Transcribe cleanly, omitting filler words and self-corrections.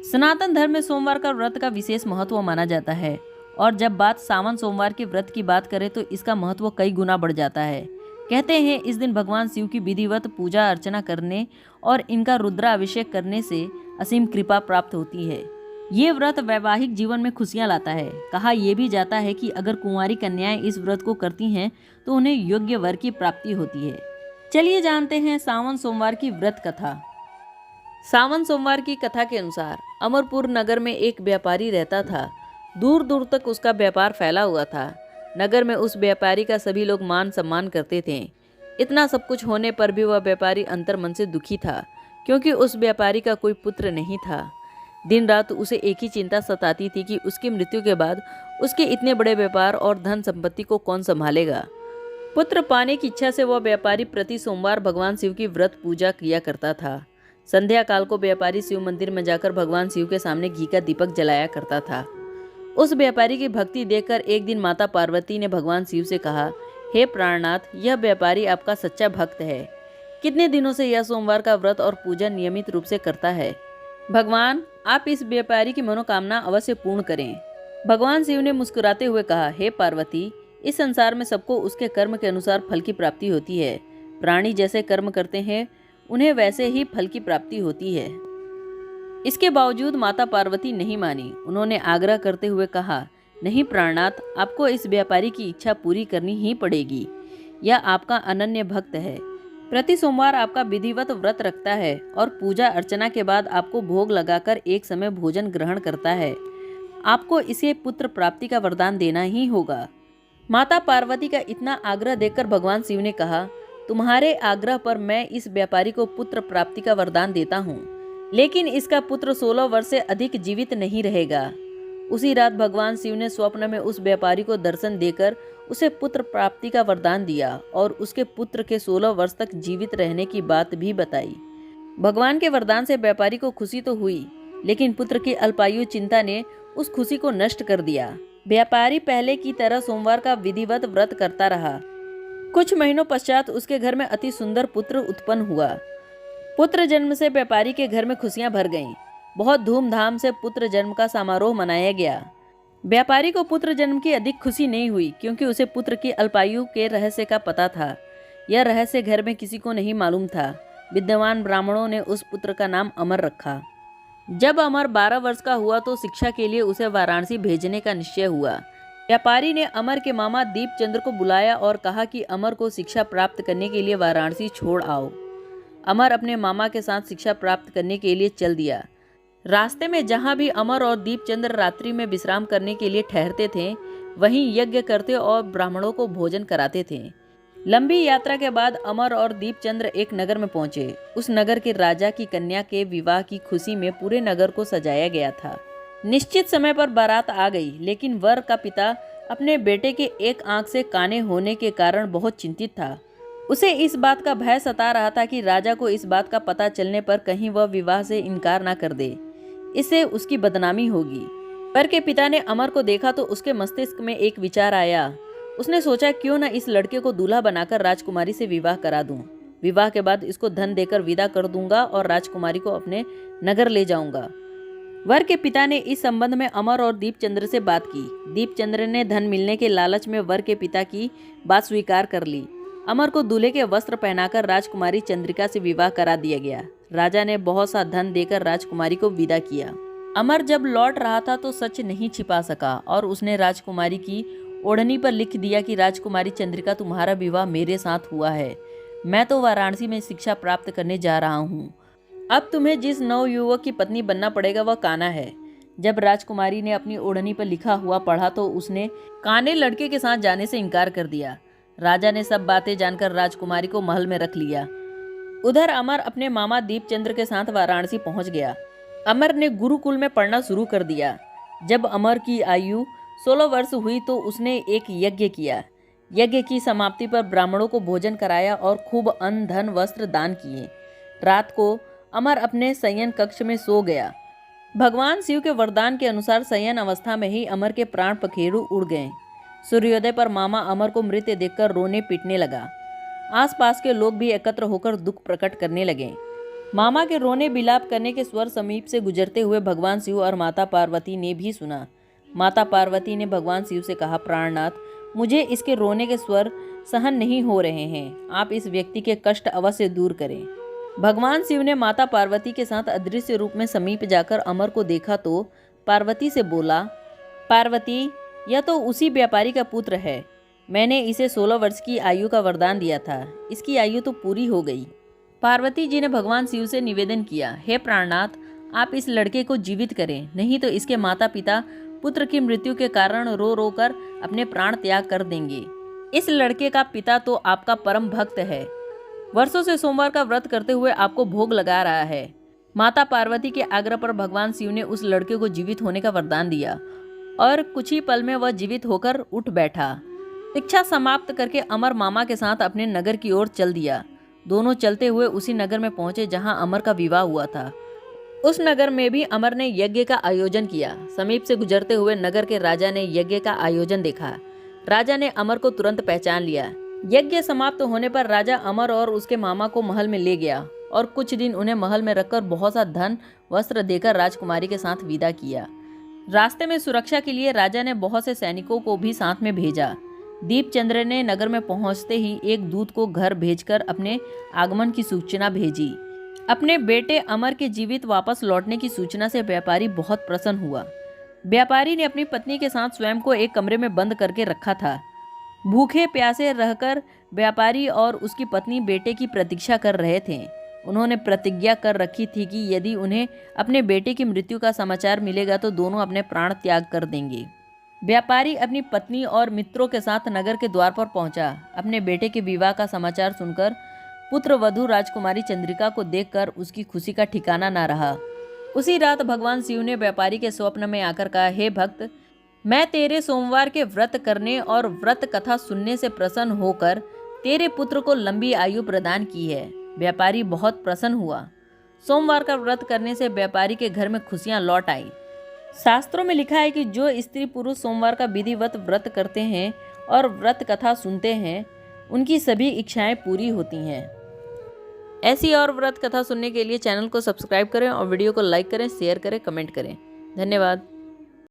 सनातन धर्म में सोमवार का व्रत का विशेष महत्व माना जाता है और जब बात सावन सोमवार के व्रत की बात करें तो इसका महत्व कई गुना बढ़ जाता है। कहते हैं इस दिन भगवान शिव की विधिवत पूजा अर्चना करने और इनका रुद्राभिषेक करने से असीम कृपा प्राप्त होती है। ये व्रत वैवाहिक जीवन में खुशियां लाता है। कहा यह भी जाता है कि अगर कुंवारी कन्याएं इस व्रत को करती हैं तो उन्हें योग्य वर की प्राप्ति होती है। चलिए जानते हैं सावन सोमवार की व्रत कथा। सावन सोमवार की कथा के अनुसार अमरपुर नगर में एक व्यापारी रहता था। दूर दूर तक उसका व्यापार फैला हुआ था। नगर में उस व्यापारी का सभी लोग मान सम्मान करते थे। इतना सब कुछ होने पर भी वह व्यापारी अंतर्मन से दुखी था, क्योंकि उस व्यापारी का कोई पुत्र नहीं था। दिन रात उसे एक ही चिंता सताती थी कि उसकी मृत्यु के बाद उसके इतने बड़े व्यापार और धन संपत्ति को कौन संभालेगा। पुत्र पाने की इच्छा से वह व्यापारी प्रति सोमवार भगवान शिव की व्रत पूजा किया करता था। संध्या काल को व्यापारी शिव मंदिर में जाकर भगवान शिव के सामने घी का दीपक जलाया करता था। उस व्यापारी की भक्ति देखकर एक दिन माता पार्वती ने भगवान शिव से कहा, हे प्राणनाथ, यह व्यापारी आपका सच्चा भक्त है। कितने दिनों से यह सोमवार का व्रत और पूजा नियमित रूप से करता है। भगवान, आप इस व्यापारी की मनोकामना अवश्य पूर्ण करें। भगवान शिव ने मुस्कुराते हुए कहा, हे पार्वती, इस संसार में सबको उसके कर्म के अनुसार फल की प्राप्ति होती है। प्राणी जैसे कर्म करते हैं उन्हें वैसे ही फल की प्राप्ति होती है। इसके बावजूद माता पार्वती नहीं मानी। उन्होंने आग्रह करते हुए कहा, नहीं प्राणनाथ, आपको इस व्यापारी की इच्छा पूरी करनी ही पड़ेगी। यह आपका अनन्य भक्त है। प्रति सोमवार आपका विधिवत व्रत रखता है और पूजा अर्चना के बाद आपको भोग लगाकर एक समय भोजन ग्रहण करता है। आपको इसे पुत्र प्राप्ति का वरदान देना ही होगा। माता पार्वती का इतना आग्रह देखकर भगवान शिव ने कहा, तुम्हारे आग्रह पर मैं इस व्यापारी को पुत्र प्राप्ति का वरदान देता हूँ, लेकिन इसका पुत्र 16 वर्ष से अधिक जीवित नहीं रहेगा। उसी रात भगवान शिव ने स्वप्न में उस व्यापारी को दर्शन देकर उसे पुत्र प्राप्ति का वरदान दिया और उसके पुत्र के 16 वर्ष तक जीवित रहने की बात भी बताई। भगवान के वरदान से व्यापारी को खुशी तो हुई, लेकिन पुत्र की अल्पायु चिंता ने उस खुशी को नष्ट कर दिया। व्यापारी पहले की तरह सोमवार का विधिवत व्रत करता रहा। कुछ महीनों पश्चात उसके घर में अति सुंदर पुत्र उत्पन्न हुआ। पुत्र जन्म से व्यापारी के घर में खुशियां भर गईं। बहुत धूमधाम से पुत्र जन्म का समारोह मनाया गया। व्यापारी को पुत्र जन्म की अधिक खुशी नहीं हुई, क्योंकि उसे पुत्र की अल्पायु के रहस्य का पता था। यह रहस्य घर में किसी को नहीं मालूम था। विद्वान ब्राह्मणों ने उस पुत्र का नाम अमर रखा। जब अमर 12 वर्ष का हुआ तो शिक्षा के लिए उसे वाराणसी भेजने का निश्चय हुआ। व्यापारी ने अमर के मामा दीपचंद्र को बुलाया और कहा कि अमर को शिक्षा प्राप्त करने के लिए वाराणसी छोड़ आओ। अमर अपने मामा के साथ शिक्षा प्राप्त करने के लिए चल दिया। रास्ते में जहां भी अमर और दीपचंद्र रात्रि में विश्राम करने के लिए ठहरते थे, वहीं यज्ञ करते और ब्राह्मणों को भोजन कराते थे। लंबी यात्रा के बाद अमर और दीपचंद्र एक नगर में पहुंचे। उस नगर के राजा की कन्या के विवाह की खुशी में पूरे नगर को सजाया गया था। निश्चित समय पर बारात आ गई, लेकिन वर का पिता अपने बेटे के एक आंख से काने होने के कारण बहुत चिंतित था। उसे इस बात का भय सता रहा था कि राजा को इस बात का पता चलने पर कहीं वह विवाह से इनकार ना कर दे, इससे उसकी बदनामी होगी। वर के पिता ने अमर को देखा तो उसके मस्तिष्क में एक विचार आया। उसने सोचा, क्यों न इस लड़के को दूल्हा बनाकर राजकुमारी से विवाह करा दूं। विवाह के बाद इसको धन देकर विदा कर दूंगा और राजकुमारी को अपने नगर ले जाऊंगा। वर के पिता ने इस संबंध में अमर और दीपचंद्र से बात की। दीपचंद्र ने धन मिलने के लालच में वर के पिता की बात स्वीकार कर ली। अमर को दूल्हे के वस्त्र पहनाकर राजकुमारी चंद्रिका से विवाह करा दिया गया। राजा ने बहुत सा धन देकर राजकुमारी को विदा किया। अमर जब लौट रहा था तो सच नहीं छिपा सका और उसने राजकुमारी की ओढ़नी पर लिख दिया कि राजकुमारी चंद्रिका, तुम्हारा विवाह मेरे साथ हुआ है। मैं तो वाराणसी में शिक्षा प्राप्त करने जा रहा हूँ। अब तुम्हें जिस नवयुवक की पत्नी बनना पड़ेगा वह कान्हा है। जब राजकुमारी ने अपनी ओढ़नी पर लिखा हुआ पढ़ा तो उसने काने लड़के के साथ जाने से इनकार कर दिया। राजा ने सब बातें जानकर राजकुमारी को महल में रख लिया। उधर अमर अपने मामा दीपचंद्र के साथ वाराणसी पहुंच गया। अमर ने गुरुकुल में पढ़ना शुरू कर दिया। जब अमर की आयु 16 वर्ष हुई तो उसने एक यज्ञ किया। यज्ञ की समाप्ति पर ब्राह्मणों को भोजन कराया और खूब अन्न, धन, वस्त्र दान किए। रात को अमर अपने शयन कक्ष में सो गया। भगवान शिव के वरदान के अनुसार शयन अवस्था में ही अमर के प्राण पखेरु उड़ गए। सूर्योदय पर मामा अमर को मृत देखकर रोने पीटने लगा। आसपास के लोग भी एकत्र होकर दुख प्रकट करने लगे। मामा के रोने बिलाप करने के स्वर समीप से गुजरते हुए भगवान शिव और माता पार्वती ने भी सुना। माता पार्वती ने भगवान शिव से कहा, प्राणनाथ, मुझे इसके रोने के स्वर सहन नहीं हो रहे हैं, आप इस व्यक्ति के कष्ट अवश्य दूर करें। भगवान शिव ने माता पार्वती के साथ अदृश्य रूप में समीप जाकर अमर को देखा तो पार्वती से बोला, पार्वती, यह तो उसी व्यापारी का पुत्र है। मैंने इसे 16 वर्ष की आयु का वरदान दिया था, इसकी आयु तो पूरी हो गई। पार्वती जी ने भगवान शिव से निवेदन किया, हे प्राणनाथ, आप इस लड़के को जीवित करें, नहीं तो इसके माता पिता पुत्र की मृत्यु के कारण रो रो कर अपने प्राण त्याग कर देंगे। इस लड़के का पिता तो आपका परम भक्त है, वर्षों से सोमवार का व्रत करते हुए आपको भोग लगा रहा है। माता पार्वती के आग्रह पर भगवान शिव ने उस लड़के को जीवित होने का वरदान दिया और कुछ ही पल में वह जीवित होकर उठ बैठा। शिक्षा समाप्त करके अमर मामा के साथ अपने नगर की ओर चल दिया। दोनों चलते हुए उसी नगर में पहुंचे जहां अमर का विवाह हुआ था। उस नगर में भी अमर ने यज्ञ का आयोजन किया। समीप से गुजरते हुए नगर के राजा ने यज्ञ का आयोजन देखा। राजा ने अमर को तुरंत पहचान लिया। यज्ञ समाप्त होने पर राजा अमर और उसके मामा को महल में ले गया और कुछ दिन उन्हें महल में रखकर बहुत सा धन वस्त्र देकर राजकुमारी के साथ विदा किया। रास्ते में सुरक्षा के लिए राजा ने बहुत से सैनिकों को भी साथ में भेजा। दीपचंद्र ने नगर में पहुंचते ही एक दूत को घर भेजकर अपने आगमन की सूचना भेजी। अपने बेटे अमर के जीवित वापस लौटने की सूचना से व्यापारी बहुत प्रसन्न हुआ। व्यापारी ने अपनी पत्नी के साथ स्वयं को एक कमरे में बंद करके रखा था। भूखे प्यासे रहकर व्यापारी और उसकी पत्नी बेटे की प्रतीक्षा कर रहे थे। उन्होंने प्रतिज्ञा कर रखी थी कि यदि उन्हें अपने बेटे की मृत्यु का समाचार मिलेगा तो दोनों अपने प्राण त्याग कर देंगे। व्यापारी अपनी पत्नी और मित्रों के साथ नगर के द्वार पर पहुंचा। अपने बेटे के विवाह का समाचार सुनकर पुत्र वधू राजकुमारी चंद्रिका को देखकर उसकी खुशी का ठिकाना न रहा। उसी रात भगवान शिव ने व्यापारी के स्वप्न में आकर कहा, हे भक्त, मैं तेरे सोमवार के व्रत करने और व्रत कथा सुनने से प्रसन्न होकर तेरे पुत्र को लंबी आयु प्रदान की है। व्यापारी बहुत प्रसन्न हुआ। सोमवार का व्रत करने से व्यापारी के घर में खुशियां लौट आई। शास्त्रों में लिखा है कि जो स्त्री पुरुष सोमवार का विधिवत व्रत करते हैं और व्रत कथा सुनते हैं, उनकी सभी इच्छाएं पूरी होती हैं। ऐसी और व्रत कथा सुनने के लिए चैनल को सब्सक्राइब करें और वीडियो को लाइक करें, शेयर करें, कमेंट करें। धन्यवाद।